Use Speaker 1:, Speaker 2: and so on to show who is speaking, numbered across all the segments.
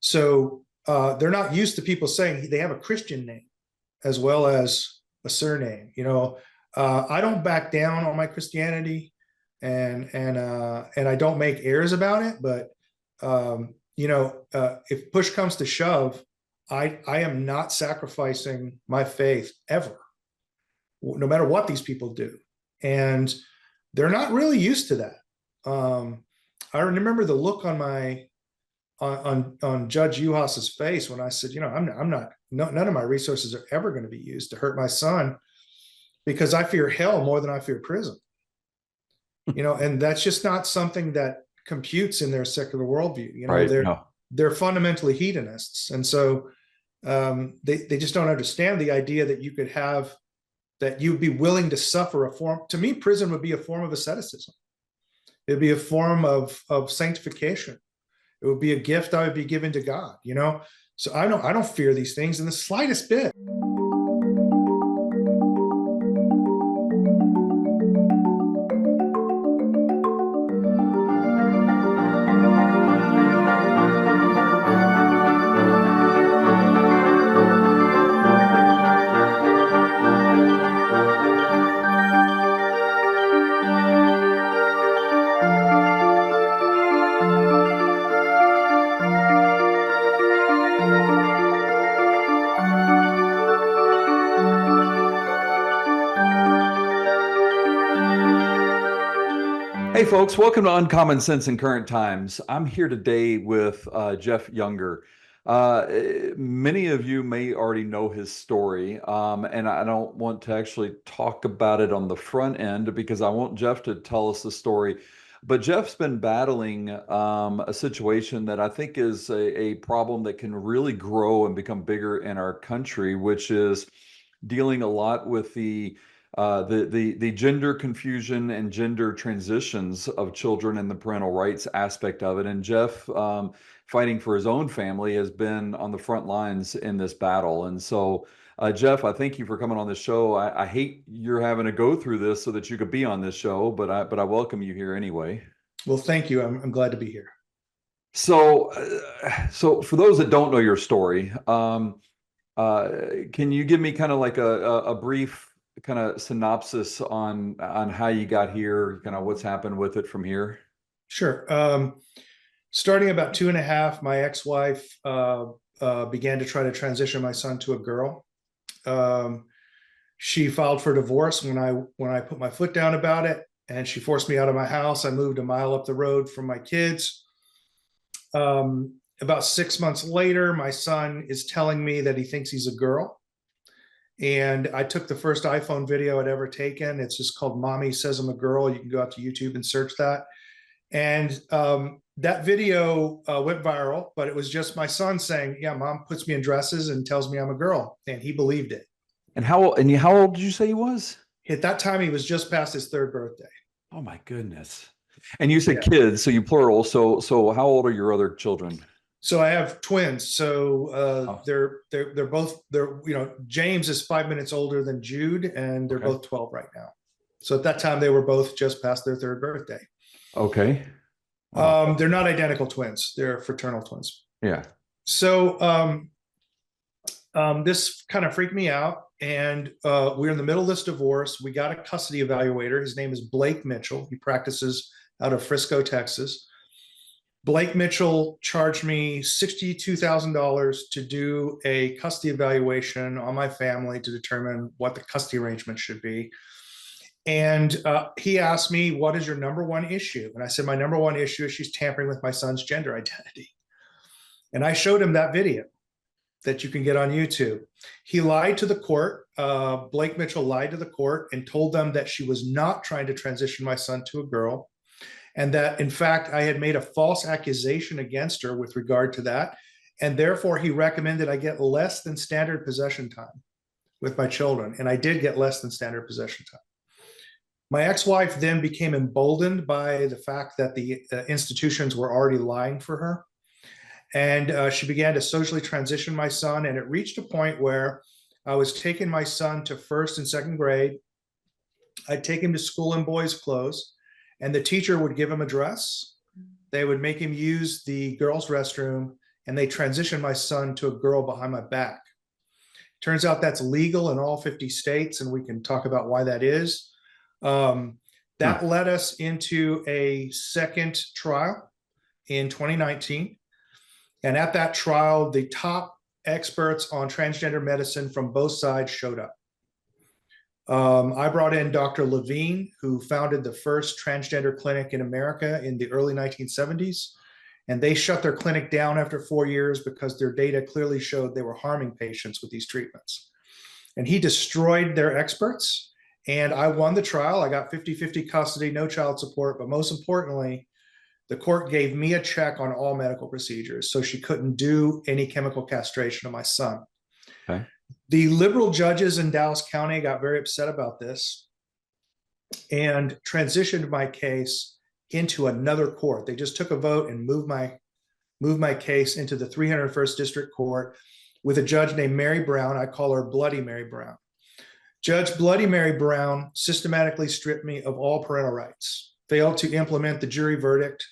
Speaker 1: So they're not used to people saying they have a Christian name as well as a surname. I don't back down on my Christianity, and I don't make airs about it. But if push comes to shove, I am not sacrificing my faith ever, no matter what these people do, and they're not really used to that. I remember the look on Judge Uhas's face when I said, none of my resources are ever going to be used to hurt my son, because I fear hell more than I fear prison. And that's just not something that computes in their secular worldview.
Speaker 2: Right.
Speaker 1: They're fundamentally hedonists, and so they just don't understand the idea that you'd be willing to suffer a form. To me, prison would be a form of asceticism. It'd be a form of sanctification. It would be a gift I would be given to God. So I don't fear these things in the slightest bit.
Speaker 2: Hey folks, welcome to Uncommon Sense in Current Times. I'm here today with Jeff Younger. Many of you may already know his story, and I don't want to actually talk about it on the front end because I want Jeff to tell us the story. But Jeff's been battling a situation that I think is a problem that can really grow and become bigger in our country, which is dealing a lot with the gender confusion and gender transitions of children and the parental rights aspect of it. And Jeff, fighting for his own family, has been on the front lines in this battle. And so, Jeff, I thank you for coming on the show. I hate you're having to go through this so that you could be on this show, but I welcome you here anyway.
Speaker 1: Well, thank you. I'm glad to be here.
Speaker 2: So for those that don't know your story, can you give me kind of like a brief kind of synopsis on how you got here, kind of what's happened with it from here?
Speaker 1: Sure. Starting about 2.5, my ex-wife began to try to transition my son to a girl. She filed for divorce when I put my foot down about it, and she forced me out of my house. I moved a mile up the road from my kids. About 6 months later, my son is telling me that he thinks he's a girl. And I took the first iPhone video I'd ever taken. It's just called Mommy Says I'm a Girl. You can go out to YouTube and search that. And that video went viral, but it was just my son saying, yeah, Mom puts me in dresses and tells me I'm a girl. And he believed it.
Speaker 2: And how old did you say he was?
Speaker 1: At that time, he was just past his 3rd birthday.
Speaker 2: Oh my goodness. And you said kids, so you plural. So how old are your other children?
Speaker 1: So I have twins. So they're both James is 5 minutes older than Jude, and they're both 12 right now. So at that time they were both just past their 3rd birthday.
Speaker 2: Okay. Wow.
Speaker 1: They're not identical twins. They're fraternal twins.
Speaker 2: Yeah.
Speaker 1: So this kind of freaked me out, and we're in the middle of this divorce. We got a custody evaluator. His name is Blake Mitchell. He practices out of Frisco, Texas. Blake Mitchell charged me $62,000 to do a custody evaluation on my family to determine what the custody arrangement should be. And he asked me, what is your number one issue? And I said, my number one issue is she's tampering with my son's gender identity. And I showed him that video that you can get on YouTube. He lied to the court. Blake Mitchell lied to the court and told them that she was not trying to transition my son to a girl, and that, in fact, I had made a false accusation against her with regard to that. And therefore, he recommended I get less than standard possession time with my children. And I did get less than standard possession time. My ex-wife then became emboldened by the fact that the institutions were already lying for her. And she began to socially transition my son. And it reached a point where I was taking my son to 1st and 2nd grade. I'd take him to school in boys' clothes, and the teacher would give him a dress. They would make him use the girls' restroom, and they transitioned my son to a girl behind my back. Turns out that's legal in all 50 states, and we can talk about why that is. That led us into a second trial in 2019. And at that trial, the top experts on transgender medicine from both sides showed up. I brought in Dr. Levine, who founded the first transgender clinic in America in the early 1970s. And they shut their clinic down after 4 years because their data clearly showed they were harming patients with these treatments. And he destroyed their experts. And I won the trial. I got 50-50 custody, no child support. But most importantly, the court gave me a check on all medical procedures, so she couldn't do any chemical castration of my son.
Speaker 2: Okay.
Speaker 1: The liberal judges in Dallas County got very upset about this and transitioned my case into another court. They just took a vote and moved my case into the 301st District Court with a judge named Mary Brown. I call her Bloody Mary Brown. Judge Bloody Mary Brown systematically stripped me of all parental rights, failed to implement the jury verdict,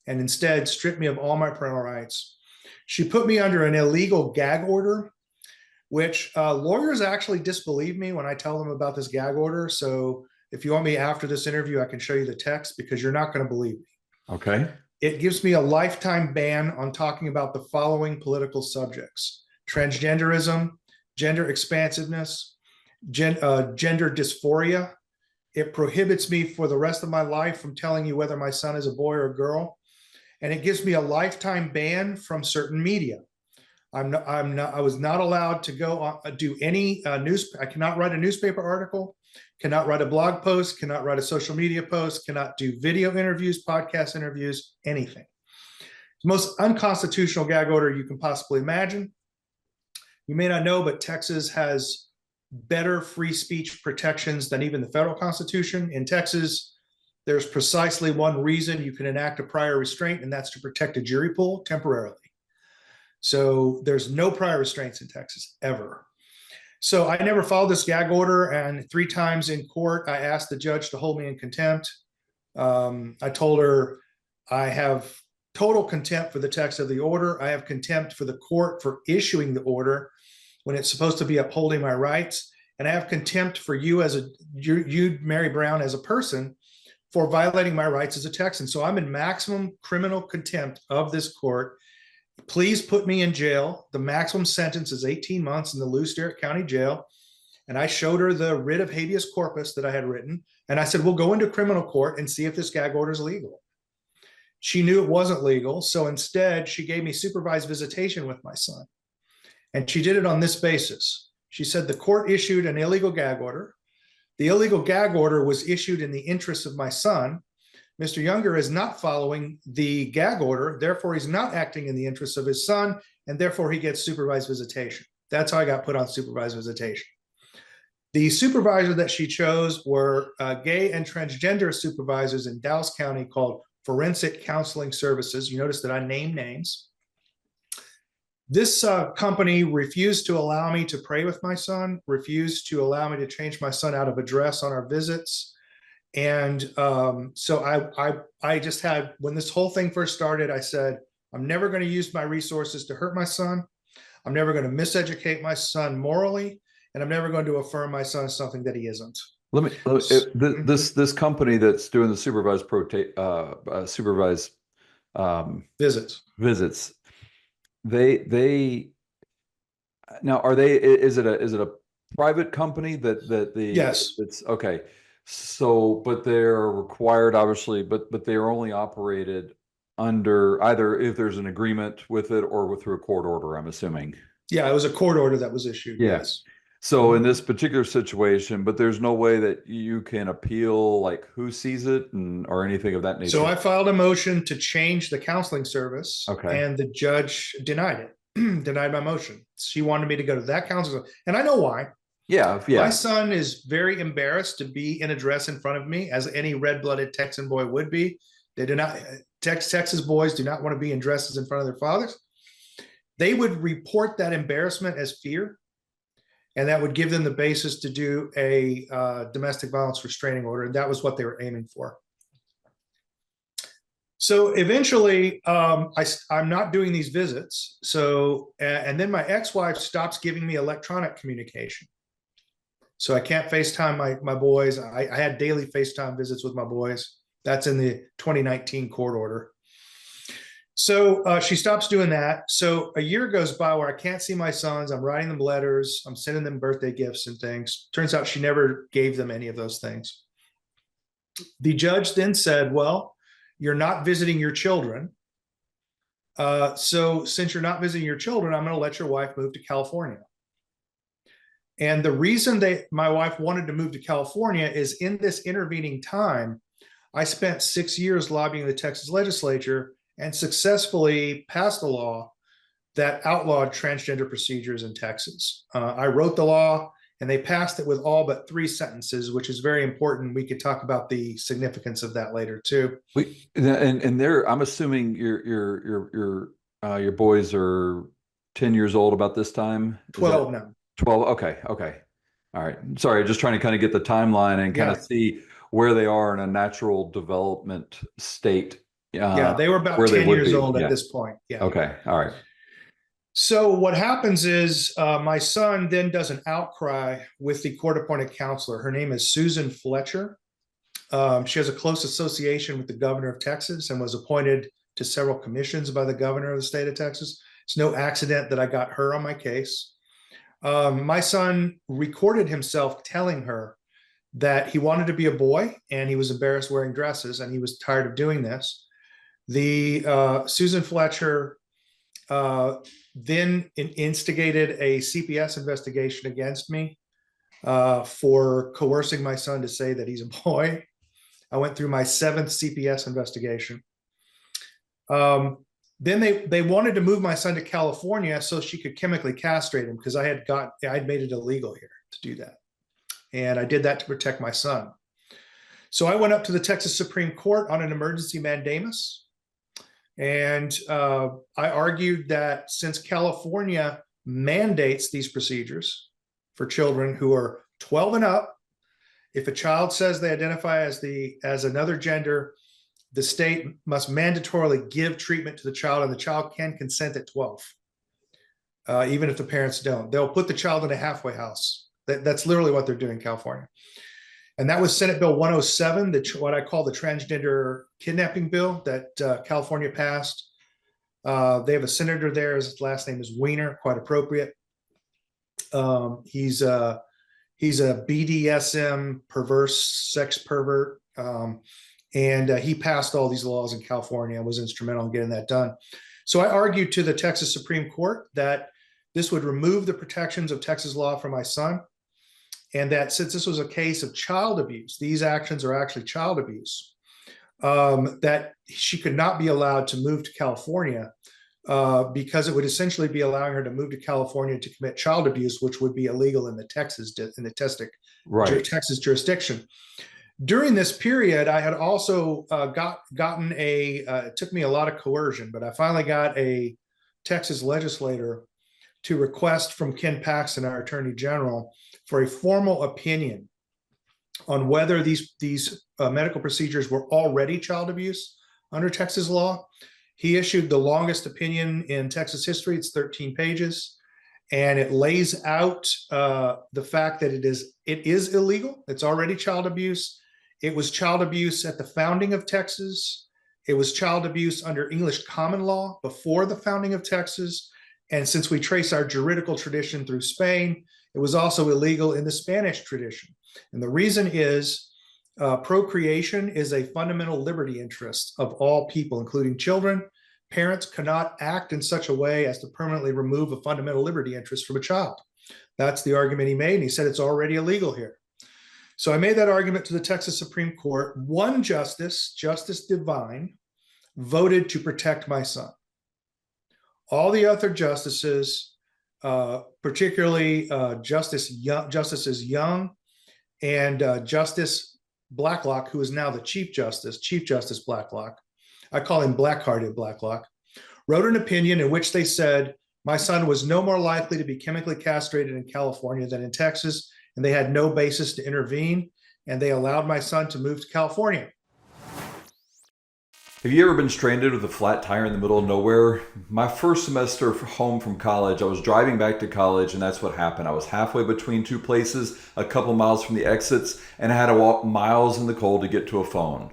Speaker 1: and instead stripped me of all my parental rights. She put me under an illegal gag order, which lawyers actually disbelieve me when I tell them about this gag order. So if you want me after this interview, I can show you the text because you're not going to believe me.
Speaker 2: Okay.
Speaker 1: It gives me a lifetime ban on talking about the following political subjects: transgenderism, gender expansiveness, gender dysphoria. It prohibits me for the rest of my life from telling you whether my son is a boy or a girl. And it gives me a lifetime ban from certain media. I was not allowed to go on, do any news. I cannot write a newspaper article, cannot write a blog post, cannot write a social media post, cannot do video interviews, podcast interviews, anything. The most unconstitutional gag order you can possibly imagine. You may not know, but Texas has better free speech protections than even the federal Constitution. In Texas, there's precisely one reason you can enact a prior restraint, and that's to protect a jury pool temporarily. So there's no prior restraints in Texas ever. So I never followed this gag order, and 3 times in court, I asked the judge to hold me in contempt. I told her I have total contempt for the text of the order. I have contempt for the court for issuing the order when it's supposed to be upholding my rights. And I have contempt for you you, Mary Brown, as a person for violating my rights as a Texan. So I'm in maximum criminal contempt of this court. Please put me in jail. The maximum sentence is 18 months in the Lou Sterrett County Jail. And I showed her the writ of habeas corpus that I had written. And I said, we'll go into criminal court and see if this gag order is legal. She knew it wasn't legal. So instead, she gave me supervised visitation with my son. And she did it on this basis. She said the court issued an illegal gag order. The illegal gag order was issued in the interest of my son. Mr. Younger is not following the gag order. Therefore, he's not acting in the interest of his son, and therefore he gets supervised visitation. That's how I got put on supervised visitation. The supervisor that she chose were gay and transgender supervisors in Dallas County called Forensic Counseling Services. You notice that I name names. This company refused to allow me to pray with my son, refused to allow me to change my son out of address on our visits. And so I just had, when this whole thing first started, I said, I'm never going to use my resources to hurt my son. I'm never going to miseducate my son morally. And I'm never going to affirm my son as something that he isn't.
Speaker 2: This company that's doing the supervised visits, they now, are they, is it a private company that the
Speaker 1: yes,
Speaker 2: it's okay. So, but they're required, obviously, but they are only operated under either if there's an agreement with it or through a court order, I'm assuming.
Speaker 1: Yeah, it was a court order that was issued.
Speaker 2: Yeah.
Speaker 1: Yes.
Speaker 2: So in this particular situation, but there's no way that you can appeal, like who sees it or anything of that nature.
Speaker 1: So I filed a motion to change the counseling service, and the judge denied it, denied my motion. She wanted me to go to that counseling, and I know why.
Speaker 2: Yeah.
Speaker 1: My son is very embarrassed to be in a dress in front of me, as any red-blooded Texan boy would be. They do not, Texas boys do not want to be in dresses in front of their fathers. They would report that embarrassment as fear, and that would give them the basis to do a domestic violence restraining order. And that was what they were aiming for. So eventually, I'm not doing these visits. So, and then my ex-wife stops giving me electronic communication. So I can't FaceTime my boys. I had daily FaceTime visits with my boys. That's in the 2019 court order. So she stops doing that. So a year goes by where I can't see my sons. I'm writing them letters. I'm sending them birthday gifts and things. Turns out she never gave them any of those things. The judge then said, well, you're not visiting your children. So since you're not visiting your children, I'm going to let your wife move to California. And the reason my wife wanted to move to California is in this intervening time, I spent 6 years lobbying the Texas legislature and successfully passed a law that outlawed transgender procedures in Texas. I wrote the law and they passed it with all but 3 sentences, which is very important. We could talk about the significance of that later too.
Speaker 2: And there, I'm assuming your boys are 10 years old about this time.
Speaker 1: 12 now.
Speaker 2: 12. Okay. Okay. All right. Sorry. Just trying to kind of get the timeline and kind of see where they are in a natural development state.
Speaker 1: Yeah. They were about 10 years old at this point. Yeah.
Speaker 2: Okay. All right.
Speaker 1: So what happens is my son then does an outcry with the court-appointed counselor. Her name is Susan Fletcher. She has a close association with the governor of Texas and was appointed to several commissions by the governor of the state of Texas. It's no accident that I got her on my case. My son recorded himself telling her that he wanted to be a boy and he was embarrassed wearing dresses and he was tired of doing this. The Susan Fletcher then instigated a CPS investigation against me for coercing my son to say that he's a boy. I went through my 7th CPS investigation. Then they wanted to move my son to California so she could chemically castrate him because I'd made it illegal here to do that. And I did that to protect my son. So I went up to the Texas Supreme Court on an emergency mandamus. And I argued that since California mandates these procedures for children who are 12 and up, if a child says they identify as another gender, the state must mandatorily give treatment to the child, and the child can consent at 12, even if the parents don't. They'll put the child in a halfway house. That's literally what they're doing in California. And that was Senate Bill 107, what I call the transgender kidnapping bill that California passed. They have a senator there. His last name is Weiner, quite appropriate. He's a BDSM perverse sex pervert. And he passed all these laws in California and was instrumental in getting that done. So I argued to the Texas Supreme Court that this would remove the protections of Texas law for my son, and that since this was a case of child abuse, these actions are actually child abuse, that she could not be allowed to move to California because it would essentially be allowing her to move to California to commit child abuse, which would be illegal in the Texas jurisdiction. During this period, I had also gotten it took me a lot of coercion, but I finally got a Texas legislator to request from Ken Paxton, our Attorney General, for a formal opinion on whether these medical procedures were already child abuse under Texas law. He issued the longest opinion in Texas history. It's 13 pages, and it lays out the fact that it is illegal. It's already child abuse. It was child abuse at the founding of Texas. It was child abuse under English common law before the founding of Texas. And since we trace our juridical tradition through Spain, it was also illegal in the Spanish tradition. And the reason is procreation is a fundamental liberty interest of all people, including children. Parents cannot act in such a way as to permanently remove a fundamental liberty interest from a child. That's the argument he made, and he said it's already illegal here. So I made that argument to the Texas Supreme Court. One justice, Justice Devine, voted to protect my son. All the other justices, particularly Justices Young and Justice Blacklock, who is now the Chief Justice Blacklock, I call him Blackhearted Blacklock, wrote an opinion in which they said my son was no more likely to be chemically castrated in California than in Texas, and they had no basis to intervene, and they allowed my son to move to California.
Speaker 2: Have you ever been stranded with a flat tire in the middle of nowhere? My first semester home from college, I was driving back to college, and that's what happened. I was halfway between two places, a couple miles from the exits, and I had to walk miles in the cold to get to a phone.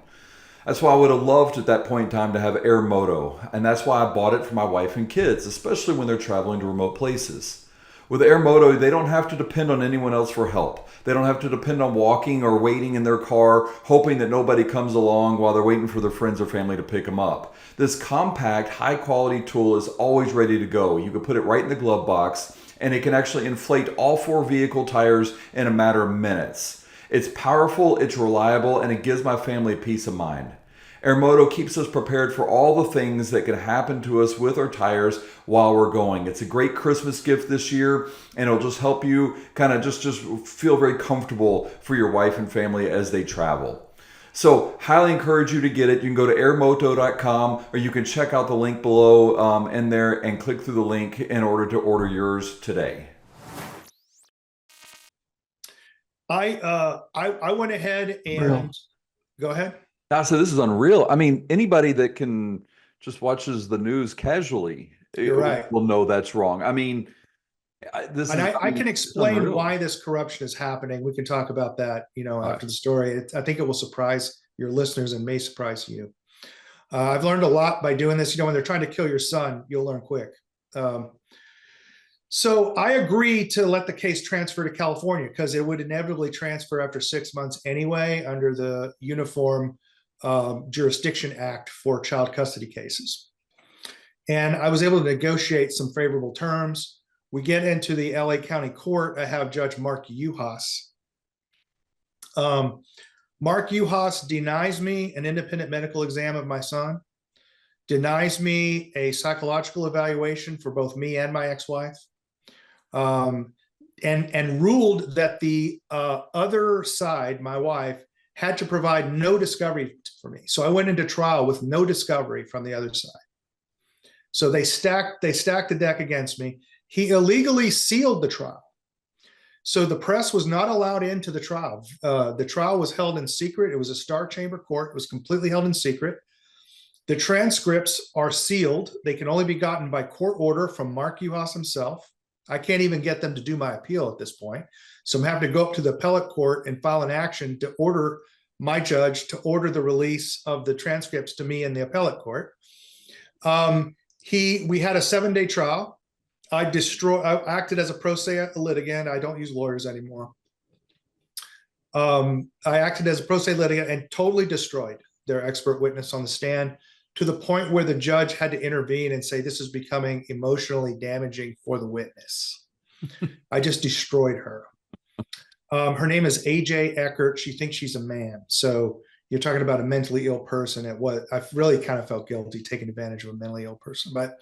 Speaker 2: That's why I would have loved at that point in time to have Air Moto, and that's why I bought it for my wife and kids, especially when they're traveling to remote places. With Air Moto, they don't have to depend on anyone else for help. They don't have to depend on walking or waiting in their car, hoping that nobody comes along while they're waiting for their friends or family to pick them up. This compact, high quality tool is always ready to go. You can put it right in the glove box, and it can actually inflate all four vehicle tires in a matter of minutes. It's powerful, it's reliable, and it gives my family peace of mind. Airmoto keeps us prepared for all the things that can happen to us with our tires while we're going. It's a great Christmas gift this year, and it'll just help you kind of just feel very comfortable for your wife and family as they travel. So, highly encourage you to get it. You can go to airmoto.com, or you can check out the link below in there and click through the link in order to order yours today.
Speaker 1: I went ahead
Speaker 2: Real.
Speaker 1: and go ahead.
Speaker 2: I said, this is unreal. I mean, anybody that can just watches the news casually
Speaker 1: You're right.
Speaker 2: will know that's wrong. I mean, this
Speaker 1: And
Speaker 2: is
Speaker 1: I can
Speaker 2: it's
Speaker 1: explain
Speaker 2: unreal.
Speaker 1: why this corruption is happening. We can talk about that,
Speaker 2: All right.
Speaker 1: after the story. I think it will surprise your listeners and may surprise you. I've learned a lot by doing this. When they're trying to kill your son, you'll learn quick. Um, so I agree to let the case transfer to California because it would inevitably transfer after 6 months anyway under the Uniform Jurisdiction Act for child custody cases. And I was able to negotiate some favorable terms. We get into the LA County Court. I have Judge Mark Uhas. Mark Uhas denies me an independent medical exam of my son, denies me a psychological evaluation for both me and my ex-wife, and ruled that the other side, my wife, had to provide no discovery for me. So I went into trial with no discovery from the other side. So they stacked the deck against me. He illegally sealed the trial. So the press was not allowed into the trial. The trial was held in secret. It was a Star Chamber court. It was completely held in secret. The transcripts are sealed. They can only be gotten by court order from Mark Uhas himself. I can't even get them to do my appeal at this point. So I'm having to go up to the appellate court and file an action to order my judge to order the release of the transcripts to me in the appellate court. We had a 7-day trial. I acted as a pro se litigant. I don't use lawyers anymore. I acted as a pro se litigant and totally destroyed their expert witness on the stand to the point where the judge had to intervene and say, this is becoming emotionally damaging for the witness. I just destroyed her. Her name is AJ Eckert. She thinks she's a man. So you're talking about a mentally ill person. I really kind of felt guilty taking advantage of a mentally ill person, but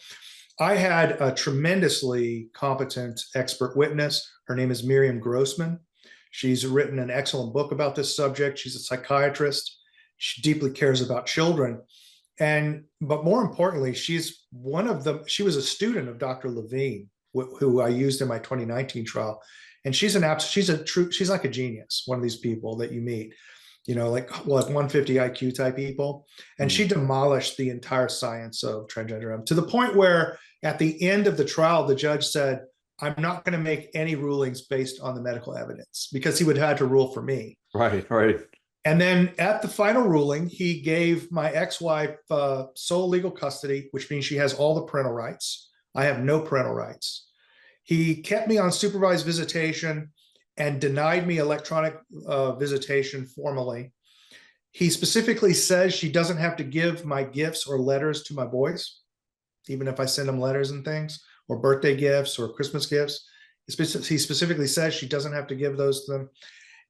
Speaker 1: I had a tremendously competent expert witness. Her name is Miriam Grossman. She's written an excellent book about this subject. She's a psychiatrist. She deeply cares about children. But more importantly, she was a student of Dr. Levine, who I used in my 2019 trial. And she's like a genius, one of these people that you meet, like 150 IQ type people. And she demolished the entire science of transgenderism to the point where at the end of the trial, the judge said, I'm not going to make any rulings based on the medical evidence because he would have to rule for me.
Speaker 2: Right, right.
Speaker 1: And then at the final ruling, he gave my ex-wife sole legal custody, which means she has all the parental rights. I have no parental rights. He kept me on supervised visitation and denied me electronic visitation formally. He specifically says she doesn't have to give my gifts or letters to my boys, even if I send them letters and things, or birthday gifts or Christmas gifts. He specifically says she doesn't have to give those to them.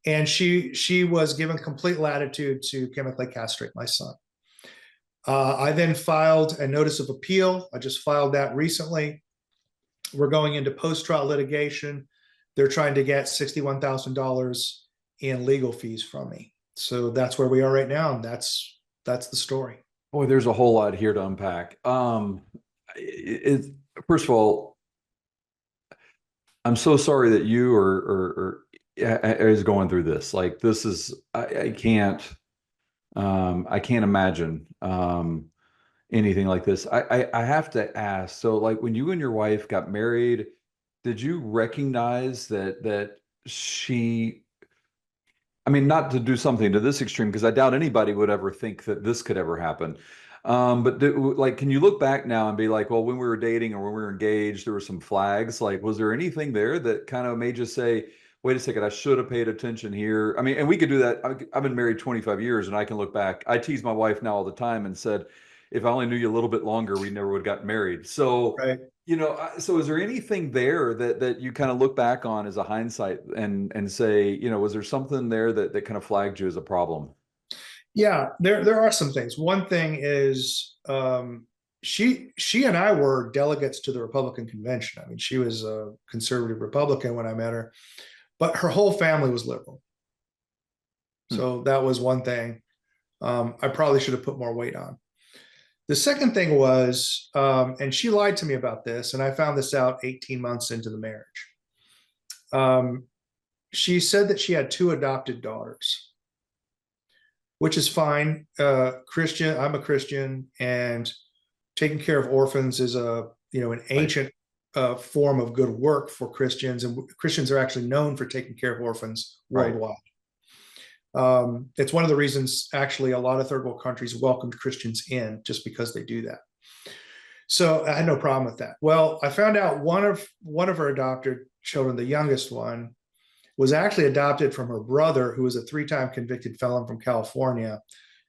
Speaker 1: And she was given complete latitude to chemically castrate my son. I then filed a notice of appeal. I just filed that recently. We're going into post-trial litigation. They're trying to get $61,000 in legal fees from me. So that's where we are right now, and that's the story.
Speaker 2: Boy, there's a whole lot here to unpack. First of all, I'm so sorry that you is going through this. Like, this is, I can't. I can't imagine anything like this. I have to ask, so like when you and your wife got married, did you recognize that she, I mean, not to do something to this extreme, because I doubt anybody would ever think that this could ever happen. But like, can you look back now and be like, well, when we were dating or when we were engaged, there were some flags. Like, was there anything there that kind of made you say, wait a second, I should have paid attention here? I mean, and we could do that. I've been married 25 years and I can look back. I tease my wife now all the time and said, if I only knew you a little bit longer, we never would have gotten married. So,
Speaker 1: Right.
Speaker 2: so is there anything there that you kind of look back on as a hindsight and say, was there something there that kind of flagged you as a problem?
Speaker 1: Yeah, there are some things. One thing is she and I were delegates to the Republican convention. I mean, she was a conservative Republican when I met her, but her whole family was liberal.
Speaker 2: Hmm.
Speaker 1: So that was one thing I probably should have put more weight on. The second thing was, and she lied to me about this, and I found this out 18 months into the marriage. She said that she had two adopted daughters, which is fine. Christian, I'm a Christian, and taking care of orphans is an ancient form of good work for Christians, and Christians are actually known for taking care of orphans
Speaker 2: Right.
Speaker 1: worldwide. It's one of the reasons actually a lot of third world countries welcomed Christians in, just because they do that. So I had no problem with that. Well, I found out one of her adopted children, the youngest one, was actually adopted from her brother, who was a 3-time convicted felon from California,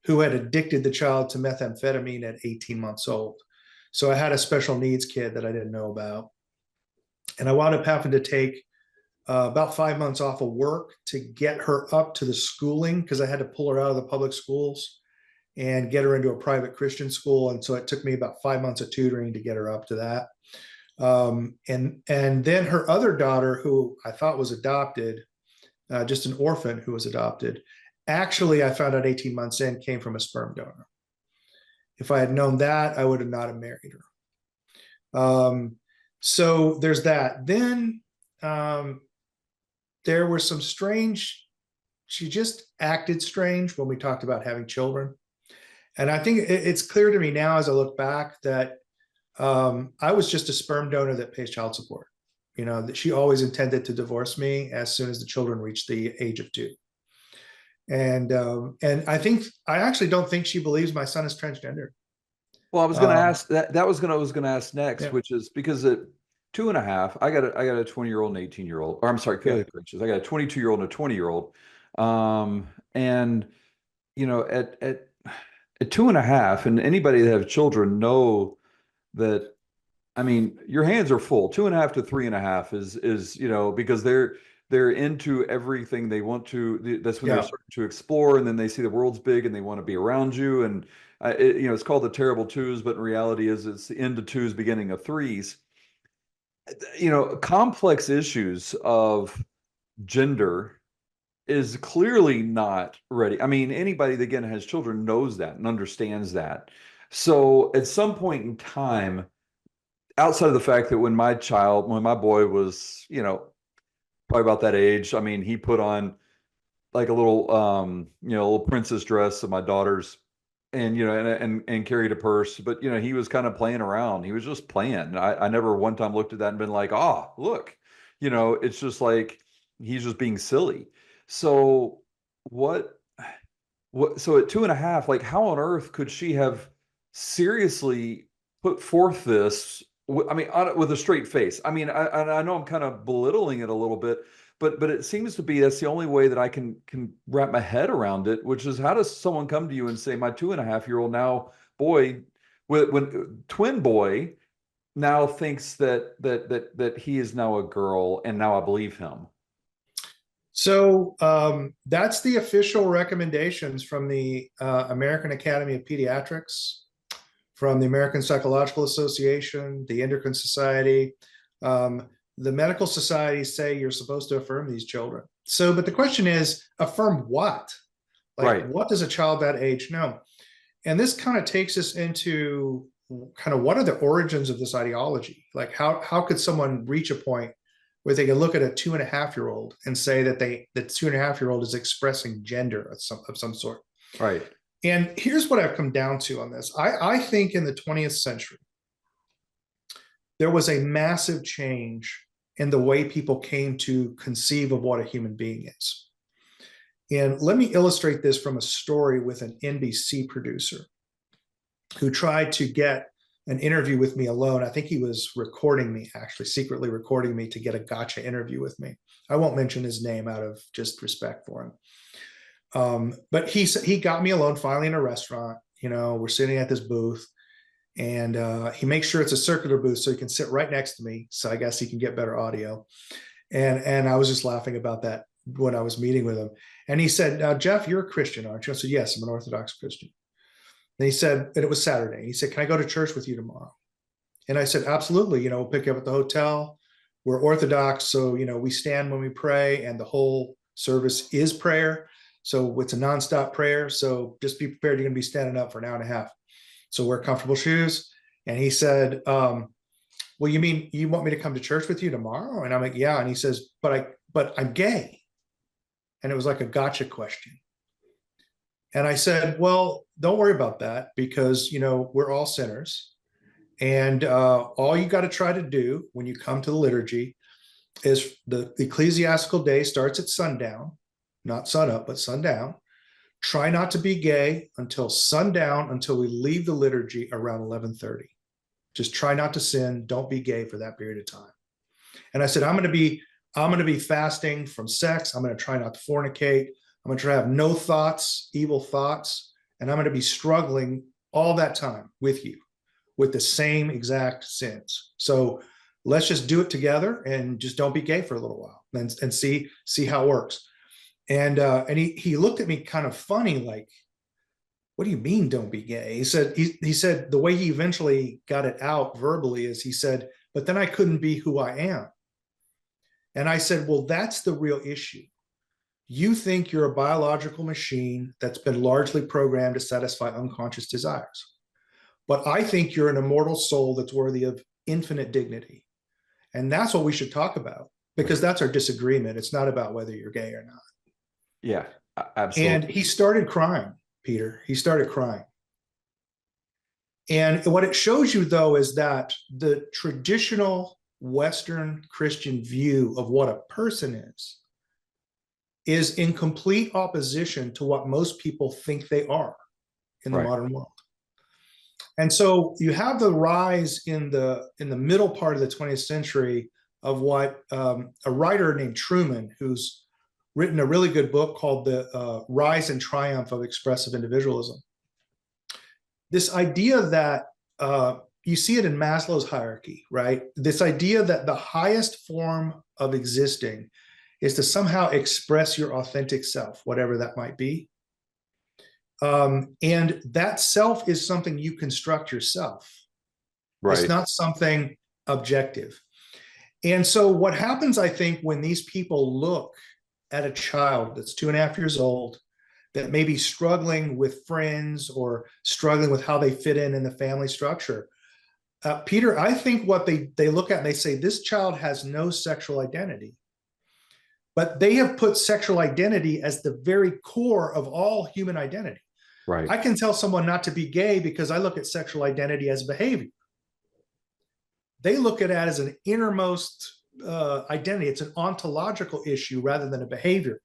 Speaker 1: who had addicted the child to methamphetamine at 18 months old. So I had a special needs kid that I didn't know about. And I wound up having to take about 5 months off of work to get her up to the schooling, because I had to pull her out of the public schools and get her into a private Christian school. And so it took me about 5 months of tutoring to get her up to that. And then her other daughter, who I thought was adopted, just an orphan who was adopted, actually, I found out 18 months in, came from a sperm donor. If I had known that, I would have not have married her. So there's that. Then there were some strange, she just acted strange when we talked about having children. And I think it's clear to me now as I look back that I was just a sperm donor that pays child support. That she always intended to divorce me as soon as the children reached the age of 2. And I actually don't think she believes my son is transgender.
Speaker 2: Well, I was going to
Speaker 1: Um,
Speaker 2: ask that. That was going to, I was going to ask next,
Speaker 1: yeah,
Speaker 2: which is because at 2.5, I got a 20-year-old and 18-year-old, or I'm sorry,
Speaker 1: yeah,
Speaker 2: I got a 22-year-old and a 20-year-old. And at 2.5, and anybody that have children know that, I mean, your hands are full. 2.5 to 3.5 is because they're into everything they want to. That's when they're
Speaker 1: yeah.
Speaker 2: starting to explore, and then they see the world's big, and they want to be around you. And it's called the terrible twos, but in reality, it's the end of twos, beginning of threes. Complex issues of gender is clearly not ready. I mean, anybody that again has children knows that and understands that. So at some point in time, outside of the fact that when my boy was, probably about that age, I mean, he put on like a little, little princess dress of my daughter's, and and carried a purse, but he was kind of playing around. He was just playing. I never one time looked at that and been like, oh, look, it's just like he's just being silly. So what so at 2.5, like how on earth could she have seriously put forth this? I mean, with a straight face. I mean, I know I'm kind of belittling it a little bit, but it seems to be that's the only way that I can wrap my head around it, which is how does someone come to you and say, my 2.5-year-old now boy, when twin boy now thinks that he is now a girl, and now I believe him.
Speaker 1: So that's the official recommendations from the American Academy of Pediatrics, from the American Psychological Association, the Endocrine Society. The medical societies say you're supposed to affirm these children. So, but the question is, affirm what? Like,
Speaker 2: Right.
Speaker 1: what does a child that age know? And this kind of takes us into kind of what are the origins of this ideology? Like, how could someone reach a point where they can look at a 2.5-year-old and say that the 2.5-year-old is expressing gender of some sort?
Speaker 2: Right.
Speaker 1: And here's what I've come down to on this. I think in the 20th century, there was a massive change in the way people came to conceive of what a human being is. And let me illustrate this from a story with an NBC producer who tried to get an interview with me alone. I think he was recording me, actually secretly recording me to get a gotcha interview with me. I won't mention his name out of just respect for him. But he got me alone finally in a restaurant. We're sitting at this booth, and he makes sure it's a circular booth so he can sit right next to me. So I guess he can get better audio. And I was just laughing about that when I was meeting with him. And he said, "Jeff, you're a Christian, aren't you?" I said, "Yes, I'm an Orthodox Christian." And he said, and it was Saturday. He said, "Can I go to church with you tomorrow?" And I said, "Absolutely. We'll pick you up at the hotel. We're Orthodox, so we stand when we pray, and the whole service is prayer. So it's a nonstop prayer. So just be prepared. You're going to be standing up for an hour and a half. So wear comfortable shoes." And he said, "Well, you mean you want me to come to church with you tomorrow?" And I'm like, "Yeah." And he says, but I'm gay." And it was like a gotcha question. And I said, "Well, don't worry about that, because we're all sinners. And all you got to try to do when you come to the liturgy is the ecclesiastical day starts at sundown, not sun up, but sundown. Try not to be gay until sundown, until we leave the liturgy around 11:30. Just try not to sin. Don't be gay for that period of time." And I said, I'm going to be fasting from sex. I'm going to try not to fornicate. I'm going to try to have no thoughts, evil thoughts. And I'm going to be struggling all that time with you with the same exact sins. So let's just do it together, and just don't be gay for a little while, and see how it works. And he looked at me kind of funny, like, "What do you mean don't be gay?" He said the way he eventually got it out verbally is, he said, "But then I couldn't be who I am." And I said, "Well, that's the real issue. You think you're a biological machine that's been largely programmed to satisfy unconscious desires. But I think you're an immortal soul that's worthy of infinite dignity. And that's what we should talk about, because that's our disagreement. It's not about whether you're gay or not."
Speaker 2: Yeah,
Speaker 1: And
Speaker 2: absolutely.
Speaker 1: he started crying, Peter. He started crying. And what it shows you, though, is that the traditional Western Christian view of what a person is in complete opposition to what most people think they are in the
Speaker 2: Right.
Speaker 1: modern world. And so you have the rise in the middle part of the 20th century of what a writer named Truman, who's written a really good book called The Rise and Triumph of Expressive Individualism. This idea that you see it in Maslow's hierarchy, right? This idea that the highest form of existing is to somehow express your authentic self, whatever that might be. And that self is something you construct yourself. It's
Speaker 2: Right.
Speaker 1: not something objective. And so what happens, I think, when these people look at a child that's 2.5 years old, that may be struggling with friends or struggling with how they fit in the family structure, Peter, I think what they look at and they say, this child has no sexual identity. But they have put sexual identity as the very core of all human identity.
Speaker 2: Right.
Speaker 1: I can tell someone not to be gay because I look at sexual identity as behavior. They look at it as an innermost identity. It's an ontological issue rather than a behavior.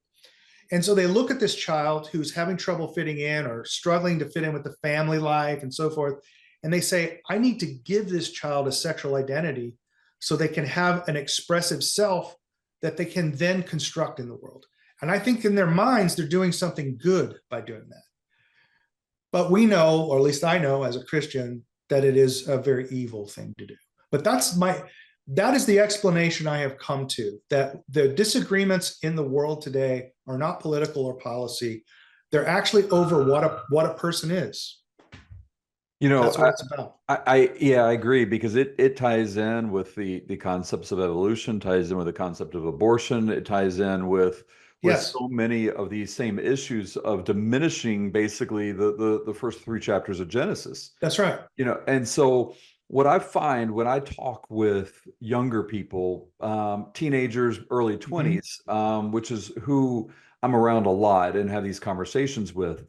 Speaker 1: And so they look at this child who's having trouble fitting in or struggling to fit in with the family life and so forth. And they say, I need to give this child a sexual identity so they can have an expressive self that they can then construct in the world. And I think in their minds, they're doing something good by doing that. But we know, or at least I know as a Christian, that it is a very evil thing to do. But that is the explanation I have come to, that the disagreements in the world today are not political or policy. They're actually over what a person is. That's what it's about.
Speaker 2: Yeah, I agree, because it ties in with the concepts of evolution, ties in with the concept of abortion, it ties in with
Speaker 1: Yes,
Speaker 2: so many of these same issues of diminishing basically the first 3 chapters of Genesis.
Speaker 1: that's right.
Speaker 2: And so what I find when I talk with younger people, teenagers, early
Speaker 1: Mhm.
Speaker 2: 20s, which is who I'm around a lot and have these conversations with,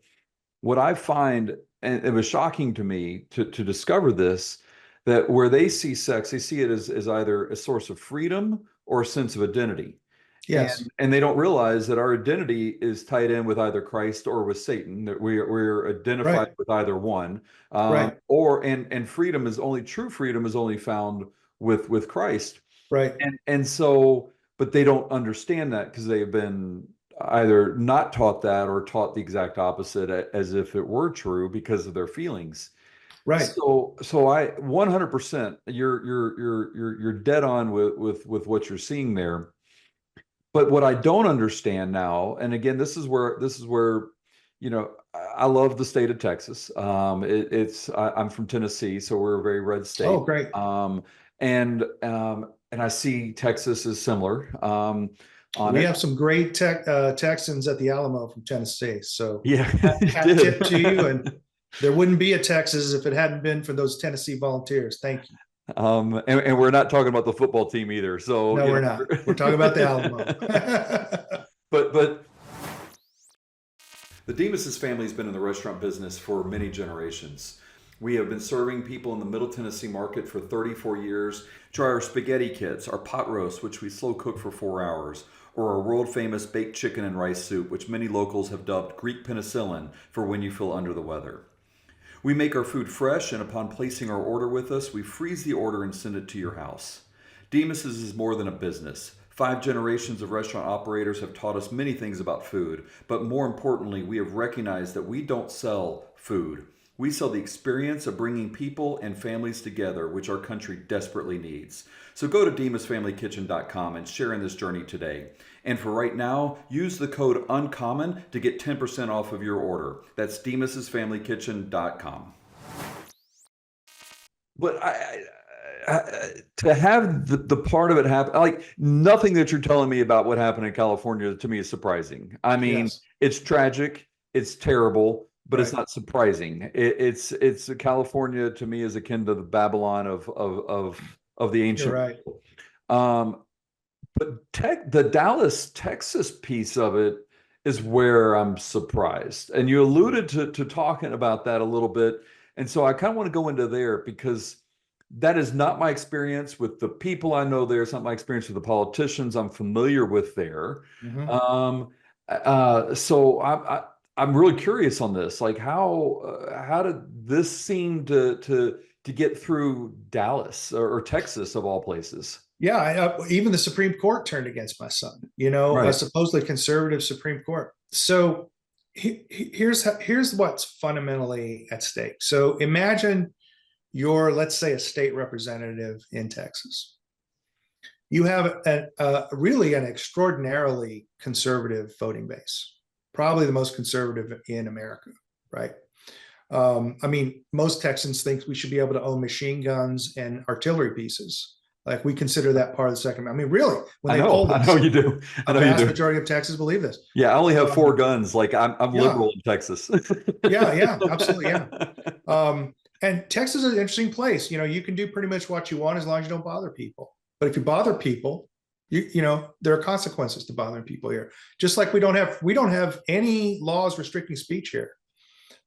Speaker 2: what I find, and it was shocking to me to discover this, that where they see sex, they see it as either a source of freedom or a sense of identity.
Speaker 1: Yes.
Speaker 2: And they don't realize that our identity is tied in with either Christ or with Satan, that we're identified
Speaker 1: Right.
Speaker 2: with either one.
Speaker 1: Right.
Speaker 2: And freedom is only true freedom is only found with Christ.
Speaker 1: Right.
Speaker 2: And so, but they don't understand that because they've been either not taught that or taught the exact opposite as if it were true because of their feelings.
Speaker 1: Right.
Speaker 2: So I 100% you're dead on with what you're seeing there. But what I don't understand now, and again, this is where, I love the state of Texas. I'm from Tennessee, so we're a very red state.
Speaker 1: Oh, great.
Speaker 2: And I see Texas is similar on
Speaker 1: We
Speaker 2: it.
Speaker 1: have some great Texans at the Alamo from Tennessee. So
Speaker 2: Yeah, it
Speaker 1: hat tip to you.
Speaker 2: did.
Speaker 1: And there wouldn't be a Texas if it hadn't been for those Tennessee volunteers. Thank you.
Speaker 2: And we're not talking about the football team either. So,
Speaker 1: No, we're not. We're talking about the Alamo.
Speaker 2: but the Demas's family has been in the restaurant business for many generations. We have been serving people in the Middle Tennessee market for 34 years. Try our spaghetti kits, our pot roast, which we slow cook for 4 hours, or our world famous baked chicken and rice soup, which many locals have dubbed Greek penicillin for when you feel under the weather. We make our food fresh, and upon placing our order with us, we freeze the order and send it to your house. Demas's is more than a business. 5 generations of restaurant operators have taught us many things about food, but more importantly, we have recognized that we don't sell food. We sell the experience of bringing people and families together, which our country desperately needs. So go to demasfamilykitchen.com and share in this journey today. And for right now, use the code UNCOMMON to get 10% off of your order. That's demasfamilykitchen.com. But to have the part of it happen, like nothing that you're telling me about what happened in California to me is surprising. I mean,
Speaker 1: Yes.
Speaker 2: it's tragic, it's terrible, but it's
Speaker 1: Right.
Speaker 2: not surprising. It's California to me is akin to the Babylon of the
Speaker 1: You're
Speaker 2: ancient.
Speaker 1: right.
Speaker 2: Um, but the Dallas, Texas piece of it is where I'm surprised. And you alluded to talking about that a little bit. And so I kind of want to go into there because that is not my experience with the people I know there. It's not my experience with the politicians I'm familiar with there.
Speaker 1: Mhm.
Speaker 2: Um, so I'm really curious on this. Like how did this seem to get through Dallas or Texas of all places?
Speaker 1: Yeah, even the Supreme Court turned against my son, a
Speaker 2: Right.
Speaker 1: supposedly conservative Supreme Court. So here's what's fundamentally at stake. So imagine you're, let's say, a state representative in Texas. You have really an extraordinarily conservative voting base, probably the most conservative in America, right? I mean, most Texans think we should be able to own machine guns and artillery pieces. Like we consider that part of the Second Amendment. I mean, really, when they poll
Speaker 2: I know
Speaker 1: this,
Speaker 2: you do. I
Speaker 1: a
Speaker 2: know you
Speaker 1: vast
Speaker 2: do.
Speaker 1: majority of Texans believe this.
Speaker 2: Yeah, I only have 4
Speaker 1: Um,
Speaker 2: guns. Like I'm
Speaker 1: yeah,
Speaker 2: liberal in Texas.
Speaker 1: yeah, absolutely, yeah. And Texas is an interesting place. You can do pretty much what you want as long as you don't bother people. But if you bother people, there are consequences to bothering people here. Just like we don't have any laws restricting speech here.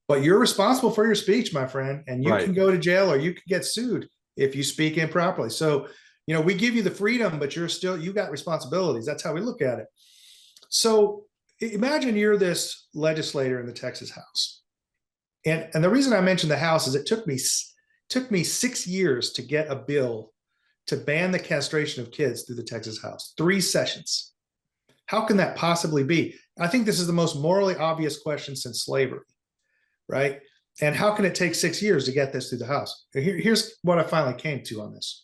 Speaker 1: But you're responsible for your speech, my friend, and you
Speaker 2: Right.
Speaker 1: can go to jail or you can get sued if you speak improperly. So, we give you the freedom, but you got responsibilities. That's how we look at it. So imagine you're this legislator in the Texas House. And the reason I mentioned the House is it took me 6 years to get a bill to ban the castration of kids through the Texas House. 3 sessions. How can that possibly be? I think this is the most morally obvious question since slavery, right? And how can it take 6 years to get this through the House? Here's what I finally came to on this.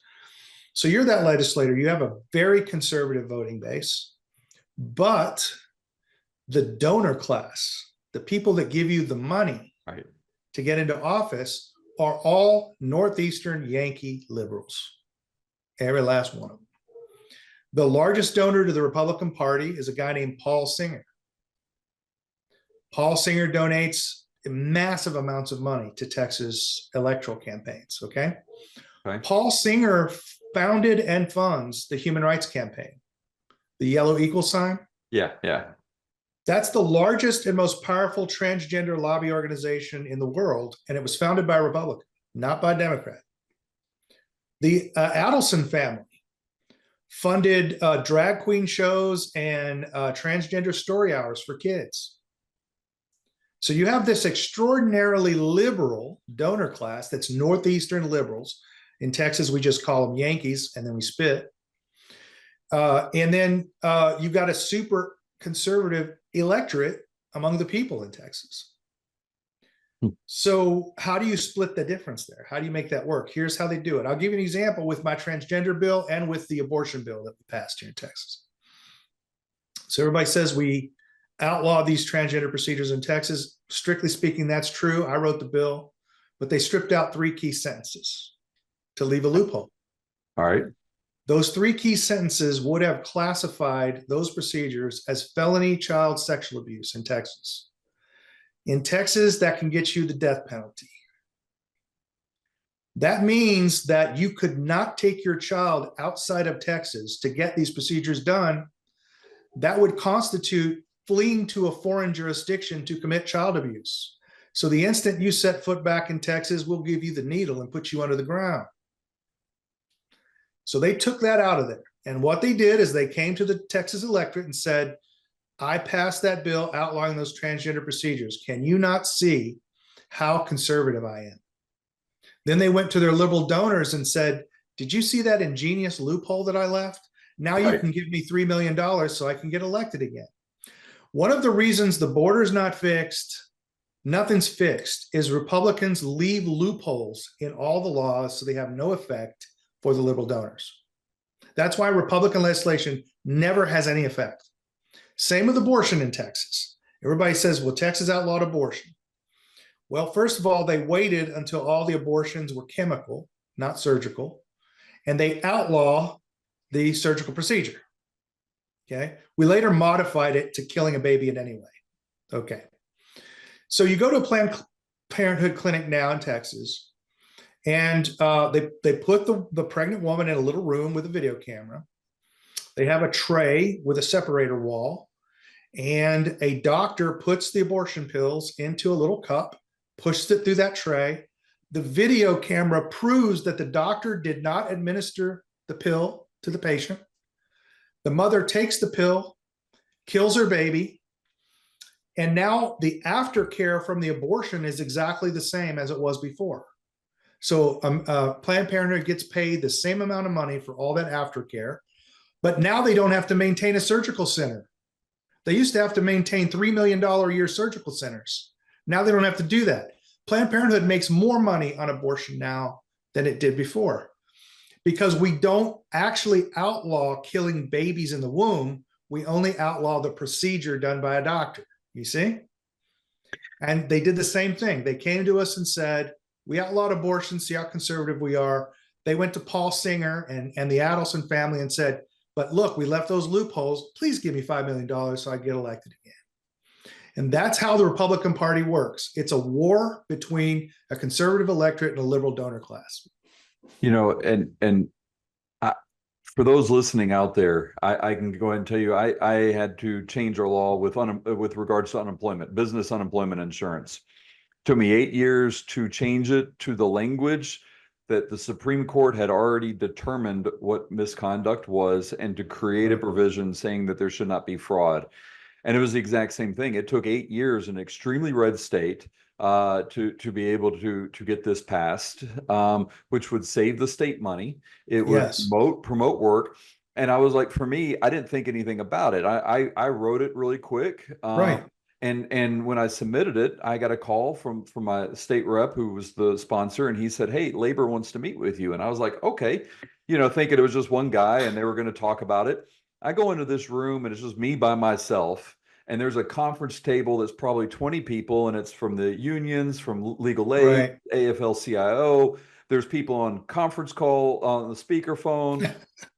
Speaker 1: So you're that legislator, you have a very conservative voting base, but the donor class, the people that give you the money
Speaker 2: Right.
Speaker 1: to get into office, are all Northeastern Yankee liberals. Every last one of them. The largest donor to the Republican Party is a guy named Paul Singer. Paul Singer donates massive amounts of money to Texas electoral campaigns, okay?
Speaker 2: Okay.
Speaker 1: Paul Singer founded and funds the Human Rights Campaign, the yellow equal sign.
Speaker 2: Yeah.
Speaker 1: That's the largest and most powerful transgender lobby organization in the world, and it was founded by a Republican, not by a Democrat. The Adelson family funded drag queen shows and transgender story hours for kids. So you have this extraordinarily liberal donor class that's Northeastern liberals. In Texas, we just call them Yankees, and then we spit. And then you've got a super conservative electorate among the people in Texas. So how do you split the difference there? How do you make that work? Here's how they do it. I'll give you an example with my transgender bill and with the abortion bill that we passed here in Texas. So everybody says we outlaw these transgender procedures in Texas. Strictly speaking, that's true. I wrote the bill, but they stripped out 3 key sentences to leave a loophole.
Speaker 2: All right.
Speaker 1: Those 3 key sentences would have classified those procedures as felony child sexual abuse in Texas. In Texas, that can get you the death penalty. That means that you could not take your child outside of Texas to get these procedures done. That would constitute fleeing to a foreign jurisdiction to commit child abuse. So the instant you set foot back in Texas, we'll give you the needle and put you under the ground. So they took that out of there. And what they did is they came to the Texas electorate and said, I passed that bill outlining those transgender procedures. Can you not see how conservative I am? Then they went to their liberal donors and said, did you see that ingenious loophole that I left? Now you can give me $3 million so I can get elected again. One of the reasons the border's not fixed, nothing's fixed, is Republicans leave loopholes in all the laws so they have no effect for the liberal donors. That's why Republican legislation never has any effect. Same with abortion in Texas. Everybody says, well, Texas outlawed abortion. Well, first of all, they waited until all the abortions were chemical, not surgical, and they outlaw the surgical procedure. Okay. We later modified it to killing a baby in any way. Okay. So you go to a Planned Parenthood clinic now in Texas, and they put the pregnant woman in a little room with a video camera. They have a tray with a separator wall, and a doctor puts the abortion pills into a little cup, pushes it through that tray. The video camera proves that the doctor did not administer the pill to the patient. The mother takes the pill, kills her baby, and now the aftercare from the abortion is exactly the same as it was before. So Planned Parenthood gets paid the same amount of money for all that aftercare, but now they don't have to maintain a surgical center. They used to have to maintain $3 million a year surgical centers. Now they don't have to do that. Planned Parenthood makes more money on abortion now than it did before, because we don't actually outlaw killing babies in the womb. We only outlaw the procedure done by a doctor, you see? And they did the same thing. They came to us and said, we outlawed abortion, see how conservative we are. They went to Paul Singer and the Adelson family and said, but look, we left those loopholes. Please give me $5 million so I get elected again. And that's how the Republican Party works. It's a war between a conservative electorate and a liberal donor class.
Speaker 2: You know, and for those listening out there, I can go ahead and tell you, I had to change our law with regards to unemployment, business unemployment insurance. It took me 8 years to change it to the language that the Supreme Court had already determined what misconduct was, and to create a provision saying that there should not be fraud. And it was the exact same thing. It took 8 years in an extremely red state to be able to get this passed, which would save the state money. It would promote work. And I was like, for me, I didn't think anything about it. I wrote it really quick.
Speaker 1: Right.
Speaker 2: And when I submitted it, I got a call from my state rep, who was the sponsor, and he said, hey, Labor wants to meet with you. And I was like, okay, you know, thinking it was just one guy and they were going to talk about it. I go into this room and it's just me by myself. And there's a conference table that's probably 20 people, and it's from the unions, from legal aid,
Speaker 1: Right.
Speaker 2: AFL-CIO. There's people on conference call on the speakerphone.